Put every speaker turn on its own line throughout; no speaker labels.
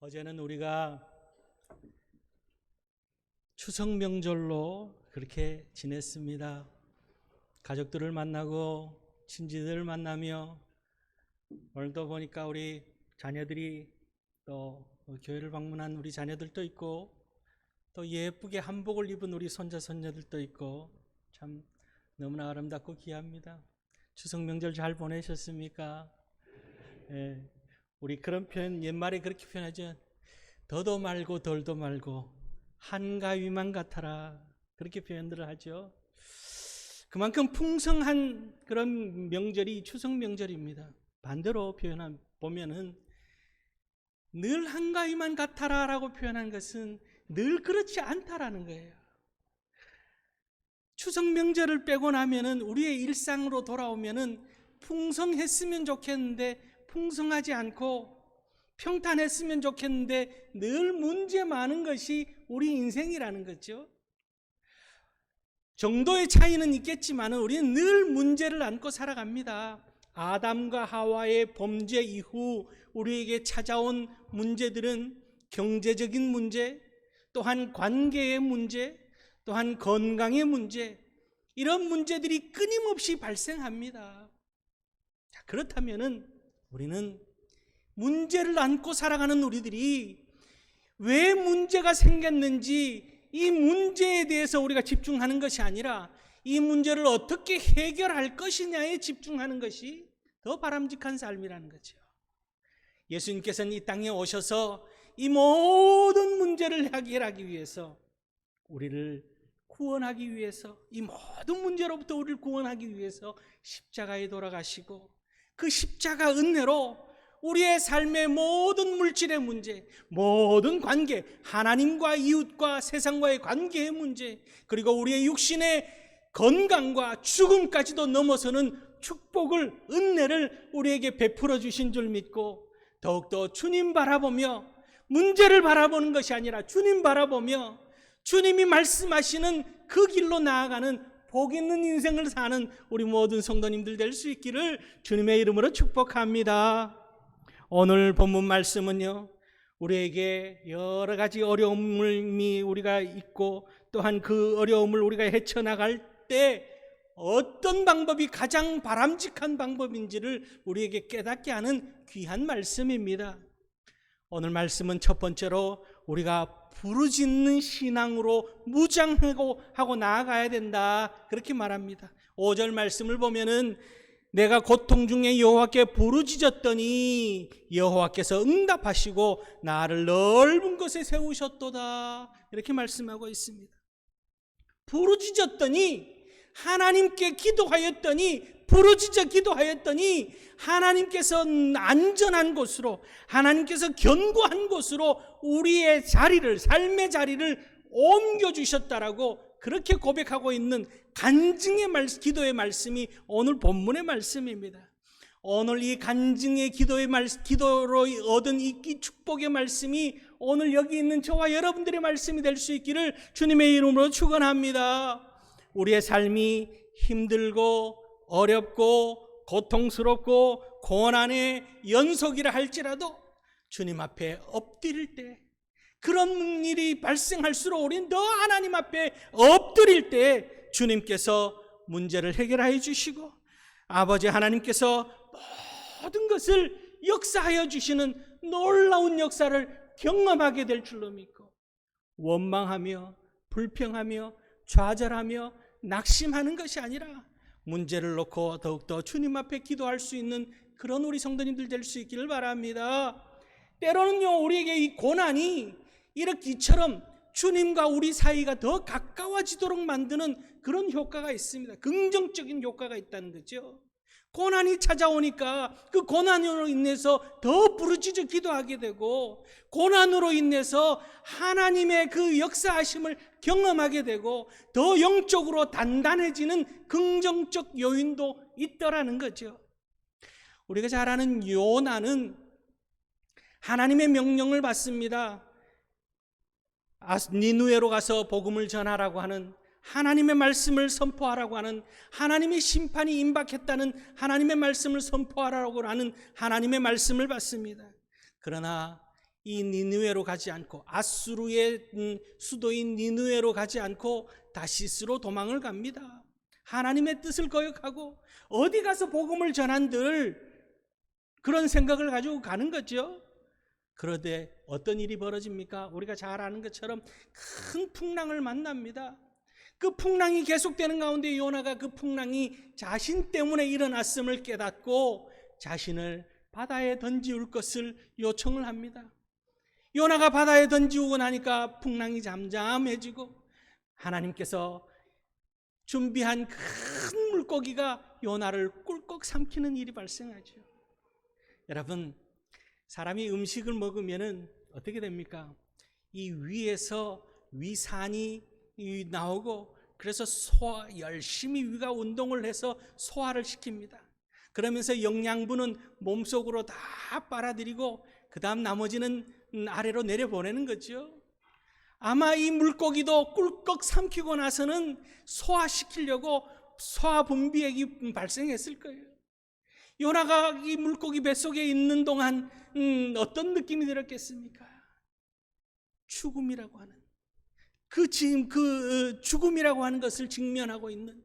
어제는 우리가 추석 명절로 그렇게 지냈습니다. 가족들을 만나고 친지들을 만나며 오늘도 보니까 우리 자녀들이 또 교회를 방문한 우리 자녀들도 있고 또 예쁘게 한복을 입은 우리 손자 손녀들도 있고 참 너무나 아름답고 귀합니다. 추석 명절 잘 보내셨습니까? 예, 우리 그런 표현 옛말에 그렇게 표현하죠. 더도 말고 덜도 말고 한가위만 같아라, 그렇게 표현들을 하죠. 그만큼 풍성한 그런 명절이 추석 명절입니다. 반대로 보면은 늘 한가위만 같아라 라고 표현한 것은 늘 그렇지 않다라는 거예요. 추석 명절을 빼고 나면은 우리의 일상으로 돌아오면은 풍성했으면 좋겠는데 풍성하지 않고 평탄했으면 좋겠는데 늘 문제 많은 것이 우리 인생이라는 거죠. 정도의 차이는 있겠지만 우리는 늘 문제를 안고 살아갑니다. 아담과 하와의 범죄 이후 우리에게 찾아온 문제들은 경제적인 문제, 또한 관계의 문제, 또한 건강의 문제, 이런 문제들이 끊임없이 발생합니다. 자, 그렇다면은 우리는 문제를 안고 살아가는 우리들이 왜 문제가 생겼는지 이 문제에 대해서 우리가 집중하는 것이 아니라 이 문제를 어떻게 해결할 것이냐에 집중하는 것이 더 바람직한 삶이라는 거죠. 예수님께서는 이 땅에 오셔서 이 모든 문제를 해결하기 위해서, 우리를 구원하기 위해서, 이 모든 문제로부터 우리를 구원하기 위해서 십자가에 돌아가시고 그 십자가 은혜로 우리의 삶의 모든 물질의 문제, 모든 관계, 하나님과 이웃과 세상과의 관계의 문제, 그리고 우리의 육신의 건강과 죽음까지도 넘어서는 축복을, 은혜를 우리에게 베풀어 주신 줄 믿고 더욱더 주님 바라보며, 문제를 바라보는 것이 아니라 주님 바라보며 주님이 말씀하시는 그 길로 나아가는 복 있는 인생을 사는 우리 모든 성도님들 될 수 있기를 주님의 이름으로 축복합니다. 오늘 본문 말씀은요, 우리에게 여러 가지 어려움이 우리가 있고 또한 그 어려움을 우리가 헤쳐나갈 때 어떤 방법이 가장 바람직한 방법인지를 우리에게 깨닫게 하는 귀한 말씀입니다. 오늘 말씀은 첫 번째로 우리가 부르짖는 신앙으로 무장하고 나아가야 된다, 그렇게 말합니다. 5절 말씀을 보면은 내가 고통 중에 여호와께 부르짖었더니 여호와께서 응답하시고 나를 넓은 곳에 세우셨도다, 이렇게 말씀하고 있습니다. 부르짖었더니, 하나님께 기도하였더니, 부르짖어 기도하였더니 하나님께서 안전한 곳으로, 하나님께서 견고한 곳으로 우리의 자리를, 삶의 자리를 옮겨주셨다라고 그렇게 고백하고 있는 간증의 기도의 말씀이 오늘 본문의 말씀입니다. 오늘 이 간증의 기도로 얻은 이 축복의 말씀이 오늘 여기 있는 저와 여러분들의 말씀이 될 수 있기를 주님의 이름으로 축원합니다. 우리의 삶이 힘들고 어렵고 고통스럽고 고난의 연속이라 할지라도 주님 앞에 엎드릴 때, 그런 일이 발생할수록 우리는 더 하나님 앞에 엎드릴 때 주님께서 문제를 해결하여 주시고 아버지 하나님께서 모든 것을 역사하여 주시는 놀라운 역사를 경험하게 될 줄로 믿고, 원망하며 불평하며 좌절하며 낙심하는 것이 아니라 문제를 놓고 더욱더 주님 앞에 기도할 수 있는 그런 우리 성도님들 될 수 있기를 바랍니다. 때로는요, 우리에게 이 고난이 이처럼 주님과 우리 사이가 더 가까워지도록 만드는 그런 효과가 있습니다. 긍정적인 효과가 있다는 거죠. 고난이 찾아오니까 그 고난으로 인해서 더 부르짖어 기도하게 되고, 고난으로 인해서 하나님의 그 역사하심을 경험하게 되고 더 영적으로 단단해지는 긍정적 요인도 있더라는 거죠. 우리가 잘 아는 요나는 하나님의 명령을 받습니다. 니느웨로 가서 복음을 전하라고 하는, 하나님의 말씀을 선포하라고 하는, 하나님의 심판이 임박했다는 하나님의 말씀을 선포하라고 하는 하나님의 말씀을 받습니다. 그러나 이 니느웨로 가지 않고 아수르의 수도인 니느웨로 가지 않고 다시스로 도망을 갑니다. 하나님의 뜻을 거역하고 어디 가서 복음을 전한들 그런 생각을 가지고 가는 거죠. 그런데 어떤 일이 벌어집니까? 우리가 잘 아는 것처럼 큰 풍랑을 만납니다. 그 풍랑이 계속되는 가운데 요나가 그 풍랑이 자신 때문에 일어났음을 깨닫고 자신을 바다에 던지울 것을 요청을 합니다. 요나가 바다에 던지우고 나니까 풍랑이 잠잠해지고 하나님께서 준비한 큰 물고기가 요나를 꿀꺽 삼키는 일이 발생하죠. 여러분, 사람이 음식을 먹으면 어떻게 됩니까? 이 위에서 위산이 나오고 그래서 열심히 위가 운동을 해서 소화를 시킵니다. 그러면서 영양분은 몸속으로 다 빨아들이고 그 다음 나머지는 아래로 내려보내는 거죠. 아마 이 물고기도 꿀꺽 삼키고 나서는 소화시키려고 소화 분비액이 발생했을 거예요. 요나가 이 물고기 뱃속에 있는 동안 어떤 느낌이 들었겠습니까? 죽음이라고 하는 그 죽음이라고 하는 것을 직면하고 있는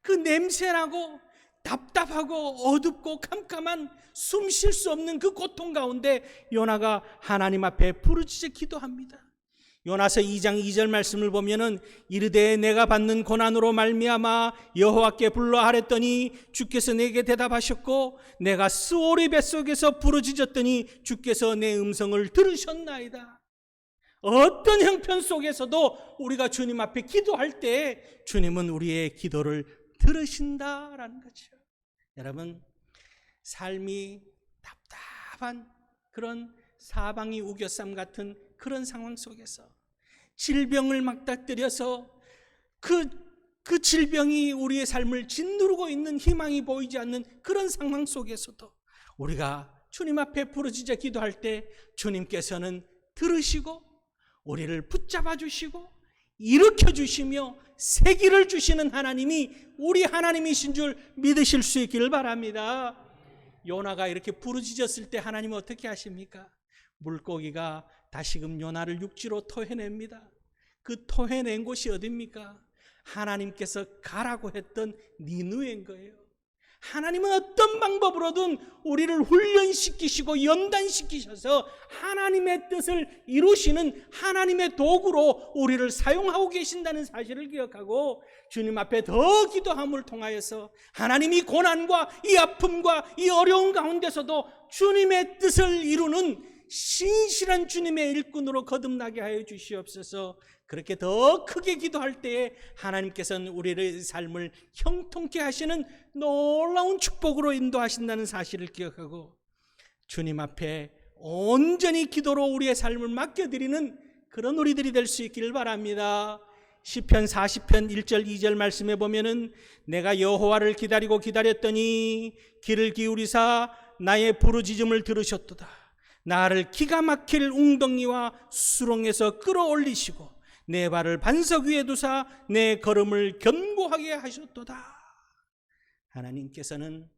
그 냄새나고 답답하고 어둡고 캄캄한 숨 쉴 수 없는 그 고통 가운데 요나가 하나님 앞에 부르짖어 기도합니다. 요나서 2장 2절 말씀을 보면은 이르되 내가 받는 고난으로 말미암아 여호와께 불러 아뢰더니 주께서 내게 대답하셨고 내가 스오리 뱃속에서 부르짖었더니 주께서 내 음성을 들으셨나이다. 어떤 형편 속에서도 우리가 주님 앞에 기도할 때 주님은 우리의 기도를 들으신다라는 거죠. 여러분, 삶이 답답한 그런 사방이 우겨쌈 같은 그런 상황 속에서 질병을 맞닥뜨려서 그 질병이 우리의 삶을 짓누르고 있는 희망이 보이지 않는 그런 상황 속에서도 우리가 주님 앞에 부르짖어 기도할 때 주님께서는 들으시고 우리를 붙잡아 주시고 일으켜 주시며 생기를 주시는 하나님이 우리 하나님이신 줄 믿으실 수 있기를 바랍니다. 요나가 이렇게 부르짖었을 때 하나님은 어떻게 하십니까? 물고기가 다시금 요나를 육지로 토해냅니다. 그 토해낸 곳이 어디입니까? 하나님께서 가라고 했던 니느웨인 거예요. 하나님은 어떤 방법으로든 우리를 훈련시키시고 연단시키셔서 하나님의 뜻을 이루시는 하나님의 도구로 우리를 사용하고 계신다는 사실을 기억하고 주님 앞에 더 기도함을 통하여서 하나님이 고난과 이 아픔과 이 어려운 가운데서도 주님의 뜻을 이루는 신실한 주님의 일꾼으로 거듭나게 하여 주시옵소서. 그렇게 더 크게 기도할 때에 하나님께서는 우리의 삶을 형통케 하시는 놀라운 축복으로 인도하신다는 사실을 기억하고 주님 앞에 온전히 기도로 우리의 삶을 맡겨드리는 그런 우리들이 될 수 있기를 바랍니다. 시편 40편 1절 2절 말씀에 보면은 내가 여호와를 기다리고 기다렸더니 귀를 기울이사 나의 부르짖음을 들으셨도다. 나를 기가 막힐 웅덩이와 수렁에서 끌어올리시고 내 발을 반석 위에 두사 내 걸음을 견고하게 하셨도다. 하나님께서는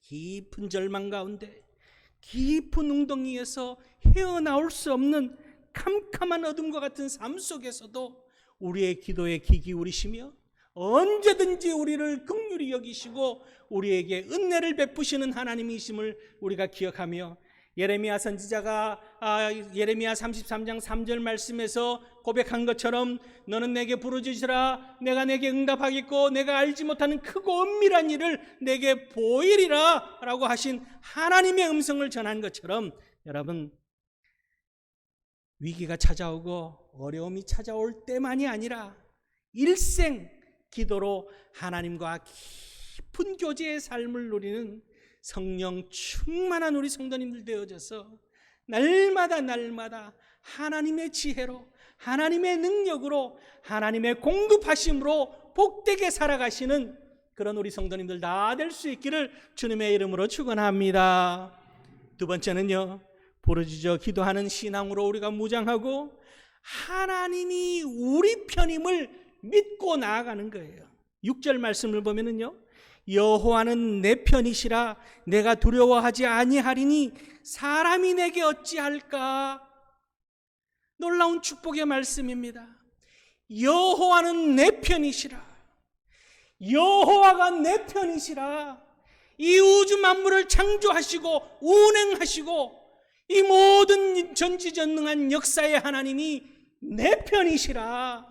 깊은 절망 가운데 깊은 웅덩이에서 헤어나올 수 없는 캄캄한 어둠과 같은 삶 속에서도 우리의 기도에 귀 기울이시며 언제든지 우리를 긍휼히 여기시고 우리에게 은혜를 베푸시는 하나님이심을 우리가 기억하며 예레미야 선지자가 예레미야 33장 3절 말씀에서 고백한 것처럼 너는 내게 부르짖으라 내가 내게 응답하겠고 내가 알지 못하는 크고 은밀한 일을 내게 보이리라 라고 하신 하나님의 음성을 전한 것처럼 여러분 위기가 찾아오고 어려움이 찾아올 때만이 아니라 일생 기도로 하나님과 깊은 교제의 삶을 누리는 성령 충만한 우리 성도님들 되어져서 날마다 하나님의 지혜로 하나님의 능력으로 하나님의 공급하심으로 복되게 살아가시는 그런 우리 성도님들 다 될 수 있기를 주님의 이름으로 축원합니다. 두 번째는요, 부르짖어 기도하는 신앙으로 우리가 무장하고 하나님이 우리 편임을 믿고 나아가는 거예요. 6절 말씀을 보면은요, 여호와는 내 편이시라 내가 두려워하지 아니하리니 사람이 내게 어찌할까. 놀라운 축복의 말씀입니다. 여호와는 내 편이시라. 여호와가 내 편이시라. 이 우주 만물을 창조하시고 운행하시고 이 모든 전지전능한 역사의 하나님이 내 편이시라.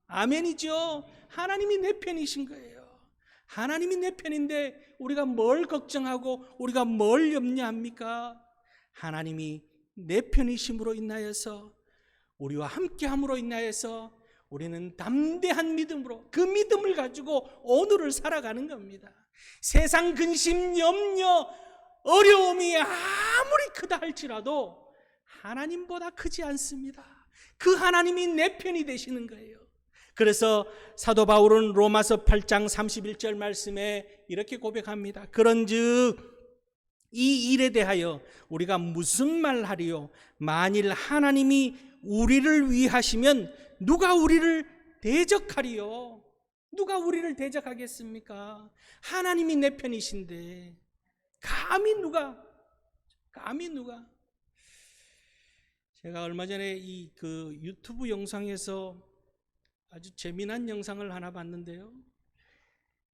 아멘이죠. 하나님이 내 편이신 거예요. 하나님이 내 편인데 우리가 뭘 걱정하고 우리가 뭘 염려합니까? 하나님이 내 편이심으로 인하여서, 우리와 함께함으로 인하여서 우리는 담대한 믿음으로 그 믿음을 가지고 오늘을 살아가는 겁니다. 세상 근심, 염려, 어려움이 아무리 크다 할지라도 하나님보다 크지 않습니다. 그 하나님이 내 편이 되시는 거예요. 그래서 사도 바울은 로마서 8장 31절 말씀에 이렇게 고백합니다. 그런즉 이 일에 대하여 우리가 무슨 말하리요? 만일 하나님이 우리를 위하시면 누가 우리를 대적하리요? 누가 우리를 대적하겠습니까? 하나님이 내 편이신데 감히 누가? 제가 얼마 전에 그 유튜브 영상에서 아주 재미난 영상을 하나 봤는데요.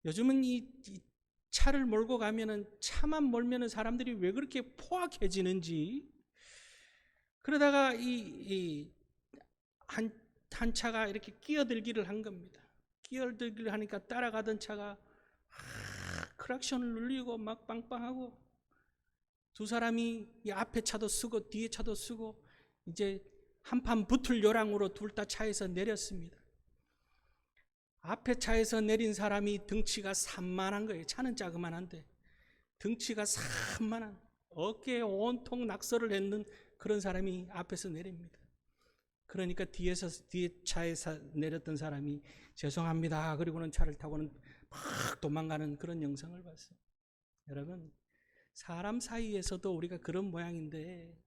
요즘은 이 차를 몰고 가면은, 차만 몰면은 사람들이 왜 그렇게 포악해지는지. 그러다가 한 차가 이렇게 끼어들기를 한 겁니다. 끼어들기를 하니까 따라가던 차가 크락션을 눌리고 막 빵빵하고, 두 사람이 이 앞에 차도 쓰고 뒤에 차도 쓰고 이제 한판 붙을 요량으로 둘 다 차에서 내렸습니다. 앞에 차에서 내린 사람이 덩치가 산만한 거예요. 차는 자그만한데 덩치가 산만한, 어깨에 온통 낙서를 했는 그런 사람이 앞에서 내립니다. 그러니까 뒤에 차에서 내렸던 사람이 죄송합니다 그리고는 차를 타고는 막 도망가는 그런 영상을 봤어요. 여러분, 사람 사이에서도 우리가 그런 모양인데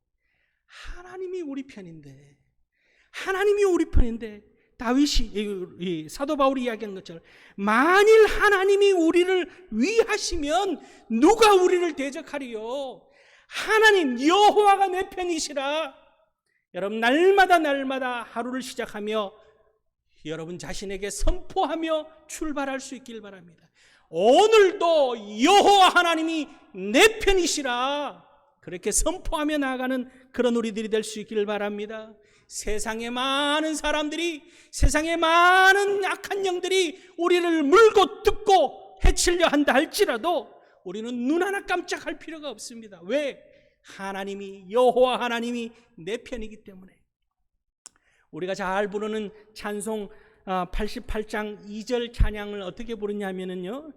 하나님이 우리 편인데, 다윗이, 사도 바울이 이야기한 것처럼 만일 하나님이 우리를 위하시면 누가 우리를 대적하리요? 하나님 여호와가 내 편이시라. 여러분, 날마다 하루를 시작하며 여러분 자신에게 선포하며 출발할 수 있길 바랍니다. 오늘도 여호와 하나님이 내 편이시라. 그렇게 선포하며 나아가는 그런 우리들이 될 수 있기를 바랍니다. 세상의 많은 사람들이, 세상의 많은 악한 영들이 우리를 물고 뜯고 해치려 한다 할지라도 우리는 눈 하나 깜짝할 필요가 없습니다. 왜? 하나님이, 여호와 하나님이 내 편이기 때문에. 우리가 잘 부르는 찬송 88장 2절 찬양을 어떻게 부르냐면요,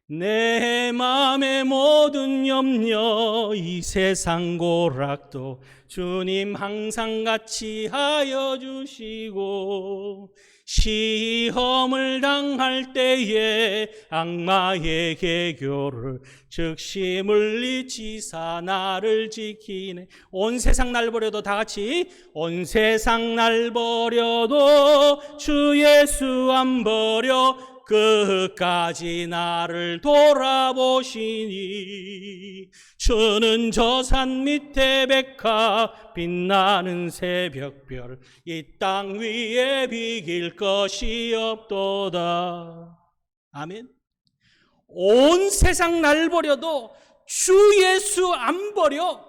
내 마음의 모든 염려 이 세상 고락도 주님 항상 같이 하여 주시고, 시험을 당할 때에 악마의 계교를 즉시 물리치사 나를 지키네. 온 세상 날 버려도, 다 같이, 온 세상 날 버려도 주 예수 안 버려 끝까지 나를 돌아보시니, 주는 저 산 밑에 백합 빛나는 새벽별 이 땅 위에 비길 것이 없도다. 아멘. 온 세상 날 버려도 주 예수 안 버려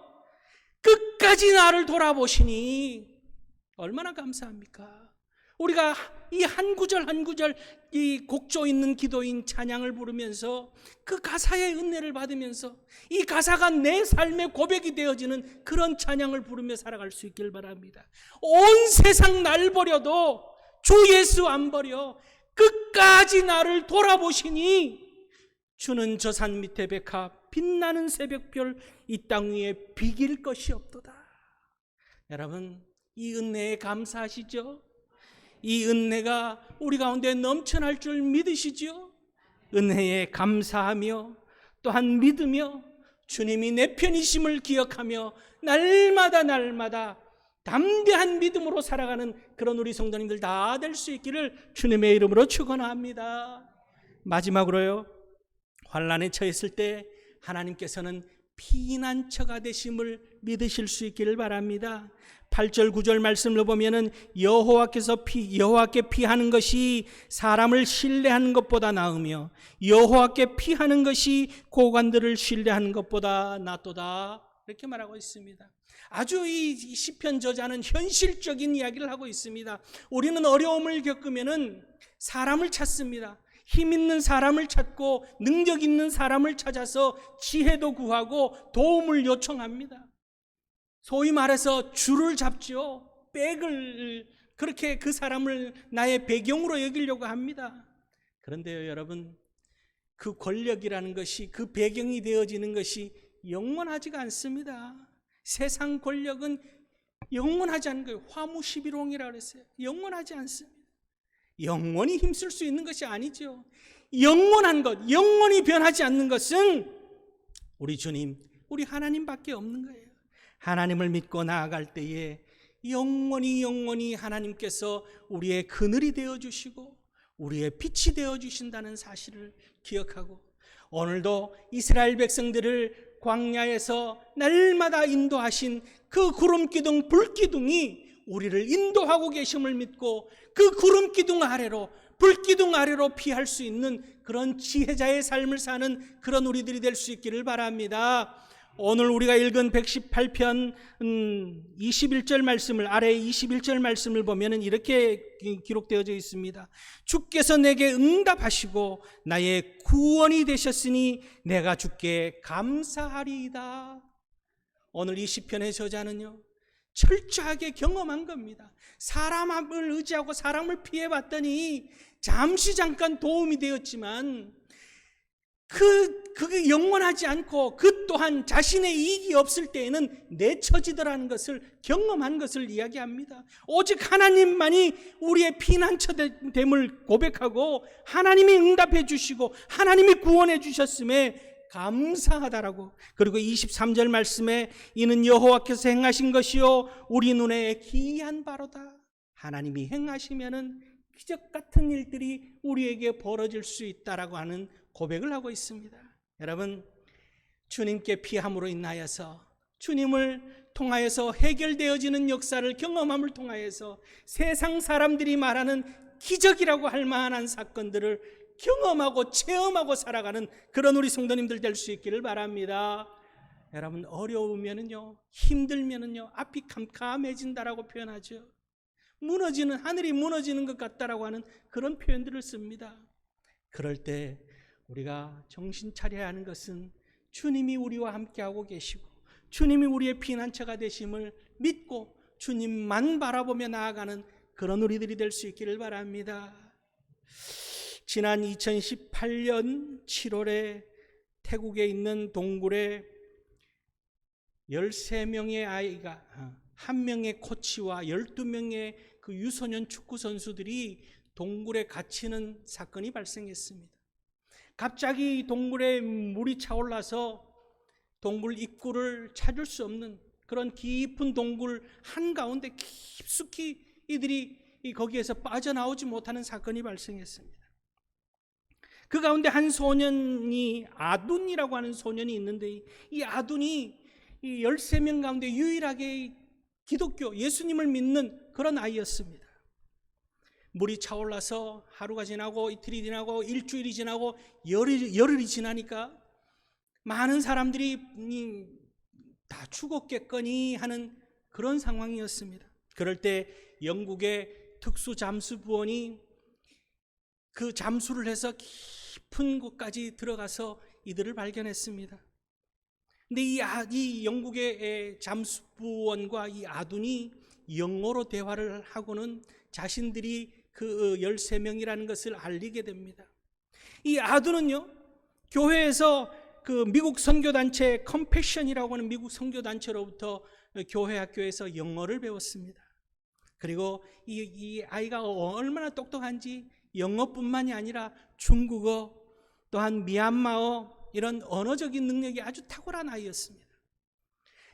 끝까지 나를 돌아보시니 얼마나 감사합니까? 우리가 이 한 구절 한 구절 이 곡조 있는 기도인 찬양을 부르면서 그 가사의 은혜를 받으면서 이 가사가 내 삶의 고백이 되어지는 그런 찬양을 부르며 살아갈 수 있길 바랍니다. 온 세상 날 버려도 주 예수 안 버려 끝까지 나를 돌아보시니, 주는 저 산 밑에 백합 빛나는 새벽별 이 땅 위에 비길 것이 없도다. 여러분, 이 은혜에 감사하시죠? 이 은혜가 우리 가운데 넘쳐날 줄 믿으시죠? 은혜에 감사하며 또한 믿으며 주님이 내 편이심을 기억하며 날마다 담대한 믿음으로 살아가는 그런 우리 성도님들 다 될 수 있기를 주님의 이름으로 축원합니다. 마지막으로요, 환난에 처했을 때 하나님께서는 피난처가 되심을 믿으실 수 있기를 바랍니다. 8절 9절 말씀을 보면은 여호와께 피하는 것이 사람을 신뢰하는 것보다 나으며 여호와께 피하는 것이 고관들을 신뢰하는 것보다 낫도다, 이렇게 말하고 있습니다. 아주 이 시편 저자는 현실적인 이야기를 하고 있습니다. 우리는 어려움을 겪으면은 사람을 찾습니다. 힘 있는 사람을 찾고 능력 있는 사람을 찾아서 지혜도 구하고 도움을 요청합니다. 소위 말해서 줄을 잡죠. 백을, 그렇게 그 사람을 나의 배경으로 여기려고 합니다. 그런데요, 여러분, 그 권력이라는 것이, 그 배경이 되어지는 것이 영원하지가 않습니다. 세상 권력은 영원하지 않은 거예요. 화무시비롱이라고 그랬어요. 영원하지 않습니다. 영원히 힘쓸 수 있는 것이 아니죠. 영원한 것, 영원히 변하지 않는 것은 우리 주님, 우리 하나님밖에 없는 거예요. 하나님을 믿고 나아갈 때에 영원히 하나님께서 우리의 그늘이 되어주시고 우리의 빛이 되어주신다는 사실을 기억하고, 오늘도 이스라엘 백성들을 광야에서 날마다 인도하신 그 구름기둥, 불기둥이 우리를 인도하고 계심을 믿고 그 구름기둥 아래로, 불기둥 아래로 피할 수 있는 그런 지혜자의 삶을 사는 그런 우리들이 될 수 있기를 바랍니다. 오늘 우리가 읽은 118편 21절 말씀을, 아래 21절 말씀을 보면 이렇게 기록되어져 있습니다. 주께서 내게 응답하시고 나의 구원이 되셨으니 내가 주께 감사하리이다. 오늘 이 시편의 저자는요, 철저하게 경험한 겁니다. 사람을 의지하고 사람을 피해봤더니 잠깐 도움이 되었지만 그게 영원하지 않고 그 또한 자신의 이익이 없을 때에는 내쳐지더라는 것을 경험한 것을 이야기합니다. 오직 하나님만이 우리의 피난처됨을 고백하고 하나님이 응답해 주시고 하나님이 구원해 주셨음에 감사하다라고. 그리고 23절 말씀에 이는 여호와께서 행하신 것이요 우리 눈에 기이한 바로다. 하나님이 행하시면은 기적 같은 일들이 우리에게 벌어질 수 있다라고 하는 고백을 하고 있습니다. 여러분, 주님께 피함으로 인하여서, 주님을 통하여서 해결되어지는 역사를 경험함을 통하여서 세상 사람들이 말하는 기적이라고 할 만한 사건들을 경험하고 체험하고 살아가는 그런 우리 성도님들 될 수 있기를 바랍니다. 여러분, 어려우면은요, 힘들면은요, 앞이 캄캄해진다라고 표현하죠. 무너지는, 하늘이 무너지는 것 같다라고 하는 그런 표현들을 씁니다. 그럴 때 우리가 정신 차려야 하는 것은 주님이 우리와 함께하고 계시고 주님이 우리의 피난처가 되심을 믿고 주님만 바라보며 나아가는 그런 우리들이 될 수 있기를 바랍니다. 지난 2018년 7월에 태국에 있는 동굴에 13명의 아이가, 1명의 코치와 12명의 그 유소년 축구 선수들이 동굴에 갇히는 사건이 발생했습니다. 갑자기 동굴에 물이 차올라서 동굴 입구를 찾을 수 없는 그런 깊은 동굴 한가운데 깊숙이 이들이 거기에서 빠져나오지 못하는 사건이 발생했습니다. 그 가운데 한 소년이, 아둔이라고 하는 소년이 있는데, 이 아둔이 이 13명 가운데 유일하게 기독교, 예수님을 믿는 그런 아이였습니다. 물이 차올라서 하루가 지나고 이틀이 지나고 일주일이 지나고 열흘이 지나니까 많은 사람들이 다 죽었겠거니 하는 그런 상황이었습니다. 그럴 때 영국의 특수 잠수부원이 그 잠수를 해서 깊은 곳까지 들어가서 이들을 발견했습니다. 근데 이 영국의 잠수부원과 이 아둔이 영어로 대화를 하고는 자신들이 그 13명이라는 것을 알리게 됩니다. 이 아둔은요, 교회에서 그 미국 선교단체 컴패션이라고 하는 미국 선교단체로부터 교회 학교에서 영어를 배웠습니다. 그리고 이 아이가 얼마나 똑똑한지 영어뿐만이 아니라 중국어, 또한 미얀마어, 이런 언어적인 능력이 아주 탁월한 아이였습니다.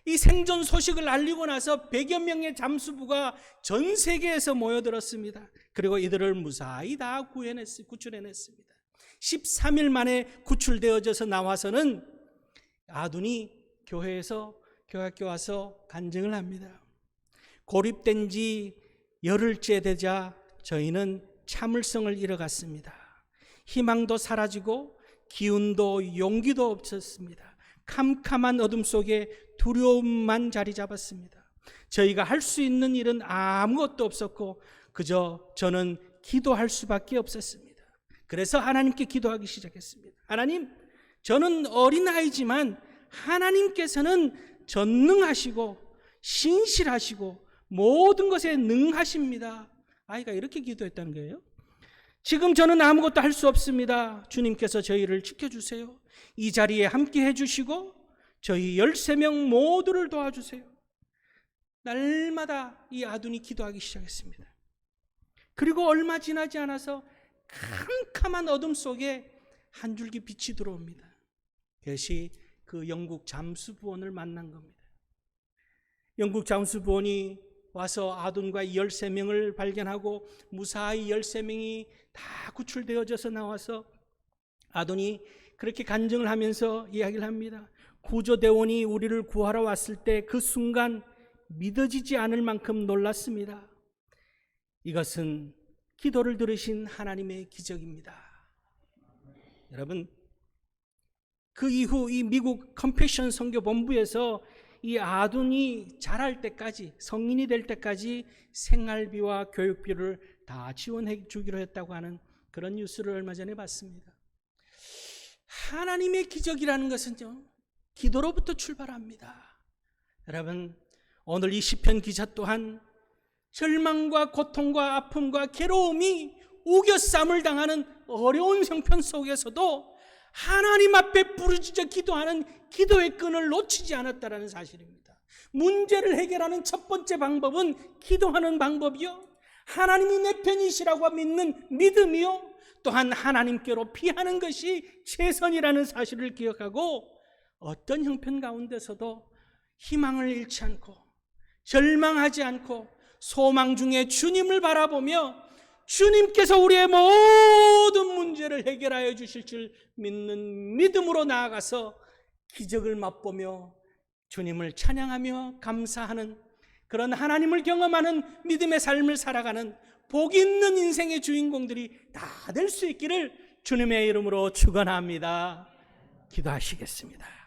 이 생존 소식을 알리고 나서 100여 명의 잠수부가 전 세계에서 모여들었습니다. 그리고 이들을 무사히 다 구출해냈습니다. 13일 만에 구출되어져서 나와서는 아둔이 교회에서 교학교 와서 간증을 합니다. 고립된 지 열흘째 되자 저희는 참을성을 잃어갔습니다. 희망도 사라지고 기운도 용기도 없었습니다. 캄캄한 어둠 속에 두려움만 자리 잡았습니다. 저희가 할 수 있는 일은 아무것도 없었고 그저 저는 기도할 수밖에 없었습니다. 그래서 하나님께 기도하기 시작했습니다. 하나님, 저는 어린아이지만 하나님께서는 전능하시고 신실하시고 모든 것에 능하십니다. 아이가 이렇게 기도했다는 거예요. 지금 저는 아무것도 할 수 없습니다. 주님께서 저희를 지켜주세요. 이 자리에 함께 해주시고 저희 13명 모두를 도와주세요. 날마다 이 아둔이 기도하기 시작했습니다. 그리고 얼마 지나지 않아서 캄캄한 어둠 속에 한 줄기 빛이 들어옵니다. 그것이 그 영국 잠수부원을 만난 겁니다. 영국 잠수부원이 와서 아둔과 13명을 발견하고 무사히 13명이 다 구출되어져서 나와서 아둔이 그렇게 간증을 하면서 이야기를 합니다. 구조대원이 우리를 구하러 왔을 때 그 순간 믿어지지 않을 만큼 놀랐습니다. 이것은 기도를 들으신 하나님의 기적입니다. 여러분, 그 이후 이 미국 컴패션 선교본부에서 이 아둔이 자랄 때까지, 성인이 될 때까지 생활비와 교육비를 다 지원해 주기로 했다고 하는 그런 뉴스를 얼마 전에 봤습니다. 하나님의 기적이라는 것은요, 기도로부터 출발합니다. 여러분, 오늘 이 시편 기자 또한 절망과 고통과 아픔과 괴로움이 우겨쌈을 당하는 어려운 형편 속에서도 하나님 앞에 부르짖어 기도하는 기도의 끈을 놓치지 않았다는 사실입니다. 문제를 해결하는 첫 번째 방법은 기도하는 방법이요, 하나님이 내 편이시라고 믿는 믿음이요, 또한 하나님께로 피하는 것이 최선이라는 사실을 기억하고 어떤 형편 가운데서도 희망을 잃지 않고 절망하지 않고 소망 중에 주님을 바라보며 주님께서 우리의 모든 문제를 해결하여 주실 줄 믿는 믿음으로 나아가서 기적을 맛보며 주님을 찬양하며 감사하는 그런 하나님을 경험하는 믿음의 삶을 살아가는 복 있는 인생의 주인공들이 다 될 수 있기를 주님의 이름으로 축원합니다. 기도하시겠습니다.